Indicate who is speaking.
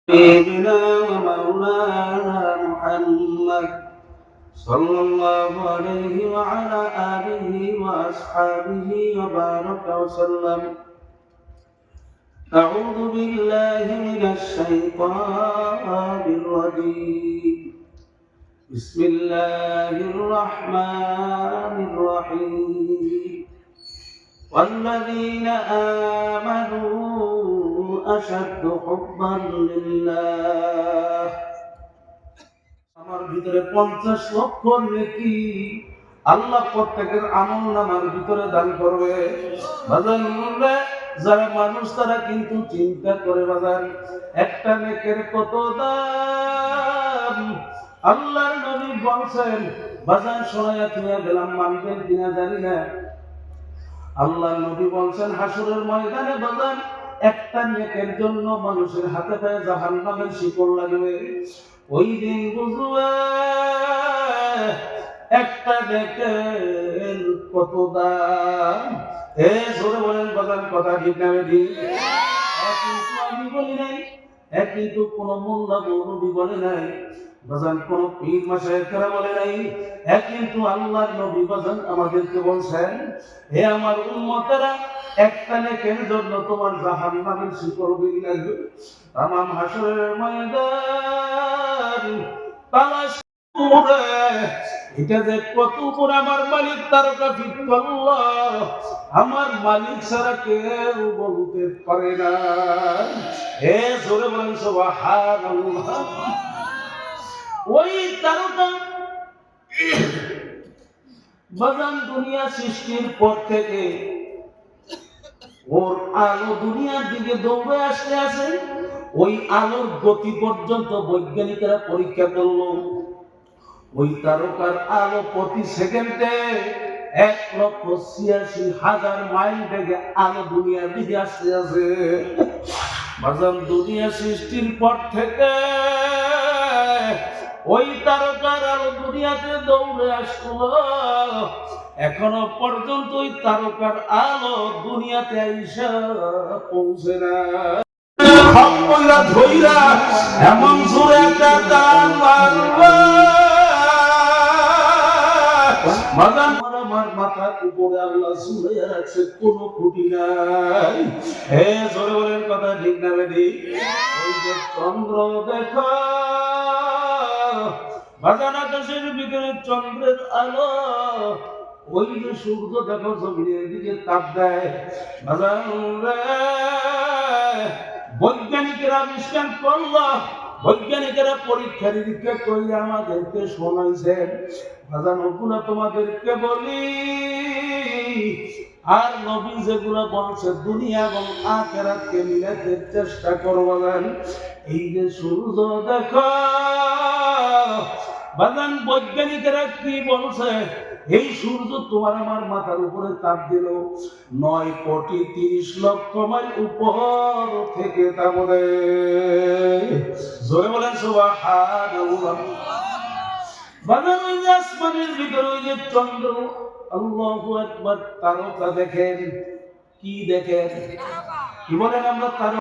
Speaker 1: سيدنا ومولانا محمد صلى الله عليه وعلى آله وأصحابه وبارك وسلم. أعوذ بالله من الشيطان الرجيم. بسم الله الرحمن الرحيم. والذين آمنوا أشد حبا لله. আমার ভিতরে 50 লক্ষ নেকি আল্লাহ প্রত্যেকের আমলনামার ভিতরে দান করবে। বাজান যারা মানুষ তারা কিন্তু চিন্তা করে বাজান একটা নেকের কত দাম। আল্লাহর নবী বলেন, বাজান শোনায়া তুইয়া গেলাম, মানবেন কিনা জানি না। আল্লাহর নবী বলেন হাসরের ময়দানে বাজান একটা নেকের জন্য মানুষের হাতে পায়ে জাহান্নামের শিকল লাগবে। ওই দিন বুঝবে একটা নেকের কত দাম। জোরে বলেন বাজান, কথা ঠিক না বেঠি? কিন্তু আমি বলি নাই, কিন্তু কোন মোল্লা মৌলবী বলে নাই বাজান, কোন পীর মাশায়েখরা বলে নাই, কিন্তু আল্লাহর নবী বাজান আমাদেরকে বলছেন, হে আমার উম্মতেরা, একটা নেকের জন্য তোমার জাহান্নামের শিকল বিলি লাগবে। তামাম হাসরের ময়দান তালাশ করে এটা যে কত উপর আমার মালিক তারকা ফিট করল, আমার মালিক ছাড়া কেউ বলতে পারে না। হে জোরে বলেন সুবহানাল্লাহ। ওই তারকা বাজান দুনিয়া সৃষ্টির পর থেকে ওর আলো দুনিয়ার দিকে দৌড়ে আসতে আসে, ওই আলোর গতি পর্যন্ত বৈজ্ঞানিকরা পরীক্ষা করল। ওই তারকার আলো প্রতি সেকেন্ডে 1,86,000 মাইল বেগে আলো দুনিয়ার দিকে আসতে আসে। বাজান দুনিয়া সৃষ্টির পর থেকে ওই তারকার আলো দুনিয়াতে দৌড়ে আসলো, এখনো পর্যন্ত ওই তারকার আলো দুনিয়াতে আইসা পৌঁছে না। এমন জোরে একটা টান মারবে আমার মাথার উপরে আল্লাহ ঝুলাইয়া রাখছে, কোনো খুঁটি নাই। হে জোরে বলেন, কথা ঠিক না বেঠি? ওই যে চন্দ্র দেখো বাজান, আকাশের ভিতরে চন্দ্রের আলো, ওই যে সূর্য দেখো জমিনের দিকে তাপ দেয়। বাজান বৈজ্ঞানিকেরা আবিষ্কার করলো, বৈজ্ঞানিকেরা পরীক্ষা নিরীক্ষা করে আমাদেরকে শোনাইছেন। বাজান ওগুলো তোমাদেরকে বলি, আর নবী যেগুলো বলছে দুনিয়া এবং আখিরাতকে মিলাতে চেষ্টা করো। বাজান এই যে সূর্য দেখো, বাজান বৈজ্ঞানিকেরা কি বলছে, এই সূর্য তোমার আমার মাথার উপরে তাপ দিল 9,30,00,000 মাইল উপর থেকে তাপ দেয়। জোরে বলেন সুবহানাল্লাহ। বাজান ওই যে আসমানের ভিতরে ওই যে চন্দ্র, আল্লাহু আকবার, তারকা দেখেন। কি দেখেন? কি বলেন? আমরা তারকা